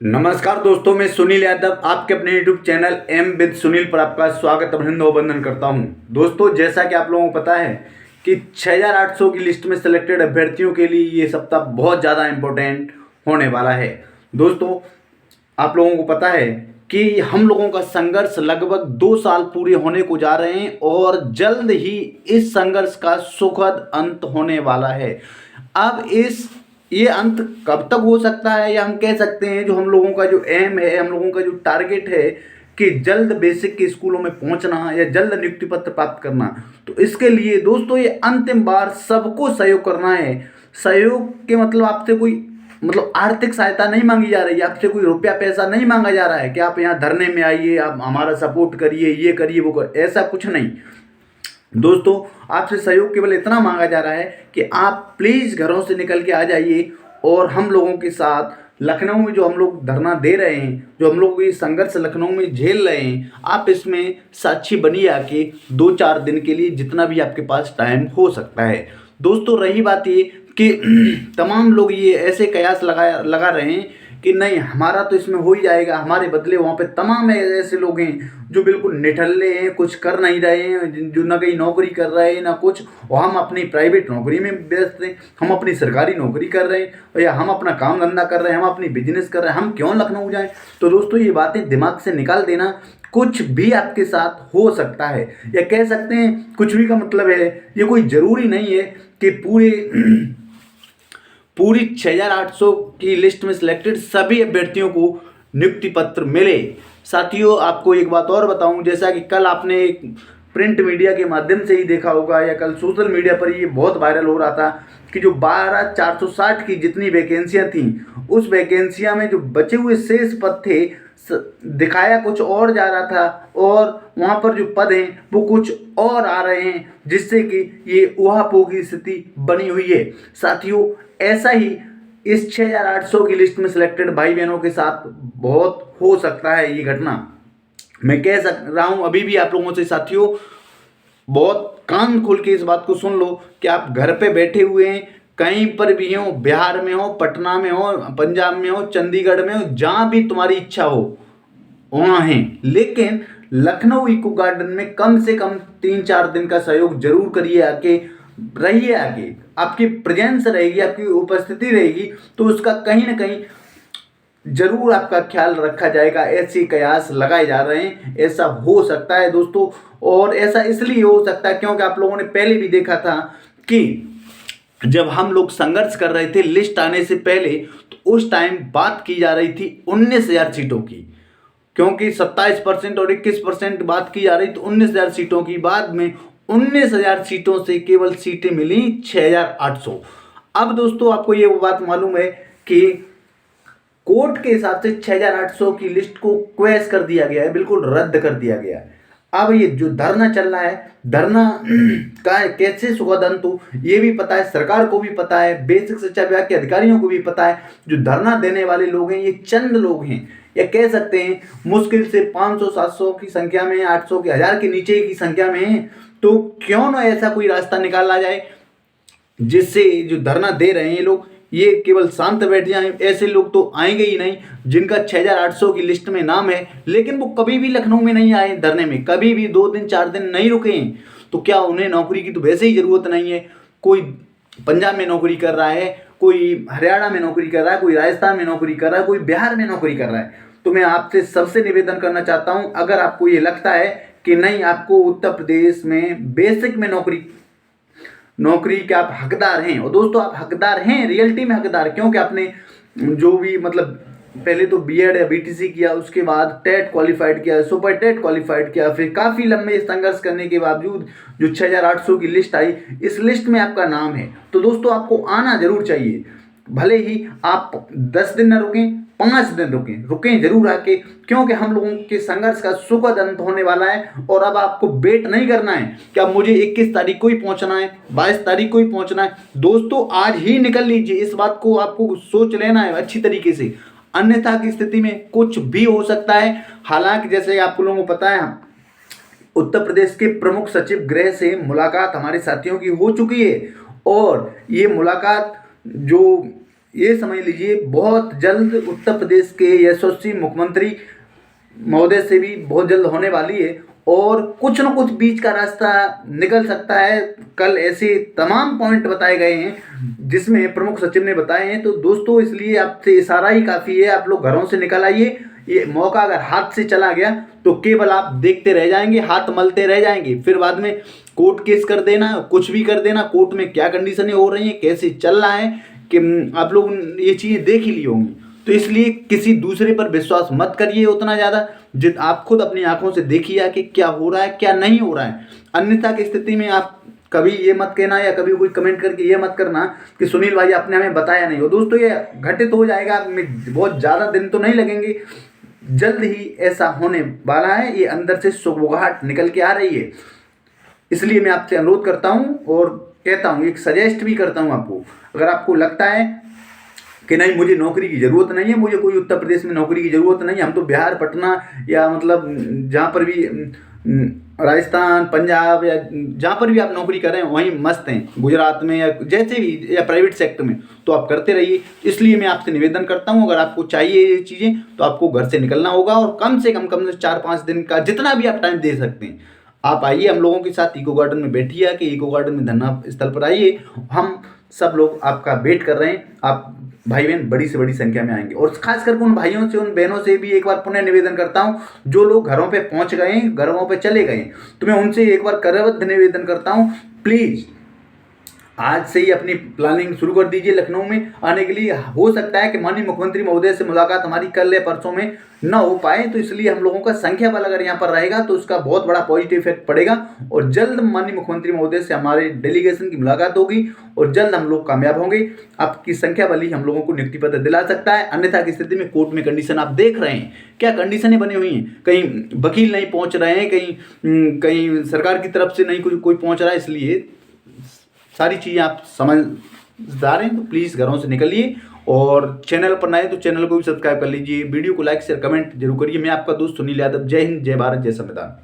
नमस्कार दोस्तों, मैं सुनील यादव आपके अपने YouTube channel M with Sunil पर आपका स्वागत अभिनंदन अभिनंदन करता हूं। दोस्तों, जैसा कि आप लोगों को पता है कि 6800 की लिस्ट में सेलेक्टेड अभ्यर्थियों के लिए ये सप्ताह बहुत ज़्यादा इम्पोर्टेंट होने वाला है। दोस्तों, आप लोगों को पता है कि हम लोगों का संघर्ष लगभग 2 साल पूरे होने को जा रहे हैं और जल्द ही इस संघर्ष का सुखद अंत होने वाला है। अब ये अंत कब तक हो सकता है, या हम कह सकते हैं जो हम लोगों का जो एम है, हम लोगों का जो टारगेट है कि जल्द बेसिक के स्कूलों में पहुंचना या जल्द नियुक्ति पत्र प्राप्त करना। तो इसके लिए दोस्तों ये अंतिम बार सबको सहयोग करना है। सहयोग के मतलब आपसे कोई आर्थिक सहायता नहीं मांगी जा रही है, आपसे कोई रुपया पैसा नहीं मांगा जा रहा है कि आप यहाँ धरने में आइए, आप हमारा सपोर्ट करिए, ये करिए वो कर, ऐसा कुछ नहीं। दोस्तों, आपसे सहयोग केवल इतना मांगा जा रहा है कि आप प्लीज़ घरों से निकल के आ जाइए और हम लोगों के साथ लखनऊ में जो हम लोग धरना दे रहे हैं, जो हम लोग ये संघर्ष लखनऊ में झेल रहे हैं, आप इसमें साक्षी बनिए आके 2-4 दिन के लिए, जितना भी आपके पास टाइम हो सकता है। दोस्तों, रही बात ये कि तमाम लोग ये ऐसे कयास लगा रहे हैं कि नहीं, हमारा तो इसमें हो ही जाएगा, हमारे बदले वहाँ पे तमाम ऐसे लोग हैं जो बिल्कुल निठल्ले हैं, कुछ कर नहीं रहे हैं, जो ना कहीं नौकरी कर रहे हैं ना कुछ, और हम अपनी प्राइवेट नौकरी में व्यस्त हैं, हम अपनी सरकारी नौकरी कर रहे हैं या हम अपना काम धंधा कर रहे हैं, हम अपनी बिजनेस कर रहे हैं, हम क्यों लखनऊ जाएं। तो दोस्तों, ये बातें दिमाग से निकाल देना। कुछ भी आपके साथ हो सकता है, या कह सकते हैं कुछ भी का मतलब है ये कोई ज़रूरी नहीं है कि पूरी 6800 की लिस्ट में सिलेक्टेड सभी अभ्यर्थियों को नियुक्ति पत्र मिले। साथियों, आपको एक बात और बताऊं, जैसा कि कल आपने एक प्रिंट मीडिया के माध्यम से ही देखा होगा या कल सोशल मीडिया पर ये बहुत वायरल हो रहा था कि जो 12460 की जितनी वैकेंसियां थी, उस वैकेंसियां में जो बचे हुए शेष पद थे, दिखाया कुछ और जा रहा था और वहाँ पर जो पद हैं वो कुछ और आ रहे हैं, जिससे कि ये ऊहापोह की स्थिति बनी हुई है। साथियों, ऐसा ही इस 6800 की लिस्ट में सिलेक्टेड भाई बहनों के साथ बहुत हो सकता है ये घटना। मैं कह रहा हूँ अभी भी आप लोगों से साथियों, बहुत कान खोल के इस बात को सुन लो कि आप घर पे बैठे हुए हैं, कहीं पर भी हो, बिहार में हो, पटना में हो, पंजाब में हो, चंडीगढ़ में हो, जहाँ भी तुम्हारी इच्छा हो वहाँ हैं, लेकिन लखनऊ इको गार्डन में कम से कम 3-4 दिन का सहयोग जरूर करिए, आके रहिए, आगे आपकी प्रेजेंस रहेगी, आपकी उपस्थिति रहेगी, तो उसका कहीं ना कहीं जरूर आपका ख्याल रखा जाएगा। ऐसे कयास लगाए जा रहे हैं, ऐसा हो सकता है दोस्तों, और ऐसा इसलिए हो सकता है क्योंकि आप लोगों ने पहले भी देखा था कि जब हम लोग संघर्ष कर रहे थे लिस्ट आने से पहले, तो उस टाइम बात की जा रही थी 19,000 सीटों की, क्योंकि 27% और 21% बात की जा रही, तो 19,000 सीटों की। बाद में 19,000 सीटों से केवल सीटें मिली 6,800। अब दोस्तों, आपको ये वो बात मालूम है कि कोर्ट के हिसाब से 6,800 की लिस्ट को क्वैश कर दिया गया है, बिल्कुल रद्द कर दिया गया है। अब ये जो धरना चल रहा है, धरना का कैसे सुखद अंत हो ये भी पता है, सरकार को भी पता है, बेसिक शिक्षा विभाग के अधिकारियों को भी पता है। जो धरना देने वाले लोग हैं ये चंद लोग हैं, या कह सकते हैं मुश्किल से 500-700 की संख्या में, 800 के 1000 के नीचे की संख्या में है। तो क्यों ना ऐसा कोई रास्ता निकाला जाए जिससे जो धरना दे रहे हैं लोग ये केवल शांत बैठ जाएं। ऐसे लोग तो आएंगे ही नहीं जिनका 6,800 की लिस्ट में नाम है, लेकिन वो कभी भी लखनऊ में नहीं आए धरने में, कभी भी 2 दिन 4 दिन नहीं रुके हैं। तो क्या उन्हें नौकरी की तो वैसे ही ज़रूरत नहीं है? कोई पंजाब में नौकरी कर रहा है, कोई हरियाणा में नौकरी कर रहा है, कोई राजस्थान में नौकरी कर रहा है, कोई बिहार में नौकरी कर रहा है। तो मैं आपसे सबसे निवेदन करना चाहता हूँ, अगर आपको ये लगता है कि नहीं, आपको उत्तर प्रदेश में बेसिक में नौकरी के आप हकदार हैं, और दोस्तों आप हकदार हैं, रियलिटी में हकदार, क्योंकि आपने जो भी पहले तो बीएड या बीटीसी किया, उसके बाद टेट क्वालिफाइड किया, सुपर टेट क्वालिफाइड किया, फिर काफ़ी लंबे संघर्ष करने के बावजूद जो 6,800 की लिस्ट आई, इस लिस्ट में आपका नाम है। तो दोस्तों आपको आना जरूर चाहिए, भले ही आप 10 दिन न रुकें, 5 दिन रुकें जरूर आके, क्योंकि हम लोगों के संघर्ष का सुखद अंत होने वाला है। और अब आपको वेट नहीं करना है कि अब मुझे 21 तारीख को ही पहुंचना है, 22 तारीख को ही पहुंचना है। दोस्तों आज ही निकल लीजिए, इस बात को आपको सोच लेना है अच्छी तरीके से, अन्यथा की स्थिति में कुछ भी हो सकता है। हालांकि जैसे आप लोगों को पता है, उत्तर प्रदेश के प्रमुख सचिव गृह से मुलाकात हमारे साथियों की हो चुकी है, और ये मुलाकात जो ये समझ लीजिए बहुत जल्द उत्तर प्रदेश के यशस्वी मुख्यमंत्री महोदय से भी बहुत जल्द होने वाली है और कुछ न कुछ बीच का रास्ता निकल सकता है। कल ऐसे तमाम पॉइंट बताए गए हैं जिसमें प्रमुख सचिव ने बताए हैं। तो दोस्तों इसलिए आपसे इशारा ही काफ़ी है, आप लोग घरों से निकल आइए। ये मौका अगर हाथ से चला गया तो केवल आप देखते रह जाएंगे, हाथ मलते रह जाएंगे, फिर बाद में कोर्ट केस कर देना, कुछ भी कर देना। कोर्ट में क्या कंडीशनें हो रही हैं, कैसे चल रहा है कि आप लोग ये चीज़ें देख ही ली होंगी। तो इसलिए किसी दूसरे पर विश्वास मत करिए उतना ज़्यादा, जित आप खुद अपनी आंखों से देखिए कि क्या हो रहा है क्या नहीं हो रहा है। अन्यथा की स्थिति में आप कभी ये मत कहना या कभी कोई कमेंट करके ये मत करना कि सुनील भाई आपने हमें बताया नहीं हो। दोस्तों ये घटित हो जाएगा, बहुत ज़्यादा दिन तो नहीं लगेंगे, जल्द ही ऐसा होने वाला है। ये अंदर से सुगबुगाहट निकल के आ रही है। इसलिए मैं आपसे अनुरोध करता हूँ और कहता हूँ, एक सजेस्ट भी करता हूँ आपको, अगर आपको लगता है कि नहीं मुझे नौकरी की ज़रूरत नहीं है, मुझे कोई उत्तर प्रदेश में नौकरी की ज़रूरत नहीं है, हम तो बिहार पटना या मतलब जहाँ पर भी राजस्थान पंजाब या जहाँ पर भी आप नौकरी करें वहीं मस्त हैं, गुजरात में या जैसे भी या प्राइवेट सेक्टर में, तो आप करते रहिए। इसलिए मैं आपसे निवेदन करता हूँ, अगर आपको चाहिए ये चीज़ें तो आपको घर से निकलना होगा और कम से कम 4-5 दिन का जितना भी आप टाइम दे सकते हैं आप आइए, हम लोगों के साथ इको गार्डन में बैठिए, आके इको गार्डन में धरना स्थल पर आइए। हम सब लोग आपका वेट कर रहे हैं। आप भाई बहन बड़ी से बड़ी संख्या में आएंगे और खासकर उन भाइयों से उन बहनों से भी एक बार पुनः निवेदन करता हूं जो लोग घरों पे पहुंच गए हैं, घरों पे चले गए, तो मैं उनसे एक बार करबद्ध निवेदन करता हूं, प्लीज़ आज से ही अपनी प्लानिंग शुरू कर दीजिए लखनऊ में आने के लिए। हो सकता है कि माननीय मुख्यमंत्री महोदय से मुलाकात हमारी कल या परसों में न हो पाए, तो इसलिए हम लोगों का संख्या बल अगर यहाँ पर रहेगा तो उसका बहुत बड़ा पॉजिटिव इफेक्ट पड़ेगा और जल्द माननीय मुख्यमंत्री महोदय से हमारे डेलीगेशन की मुलाकात होगी और जल्द हम लोग कामयाब होंगे। आपकी संख्या बल ही हम लोगों को नियुक्ति पत्र दिला सकता है, अन्यथा की स्थिति में कोर्ट में कंडीशन आप देख रहे हैं क्या कंडीशनें बनी हुई हैं। कहीं वकील नहीं पहुँच रहे हैं, कहीं सरकार की तरफ से नहीं कोई पहुँच रहा है। इसलिए सारी चीज़ें आप समझदार हैं तो प्लीज़ घरों से निकलिए और चैनल पर नए तो चैनल को भी सब्सक्राइब कर लीजिए, वीडियो को लाइक शेयर कमेंट जरूर करिए। मैं आपका दोस्त सुनील यादव। जय हिंद, जय भारत, जय संविधान।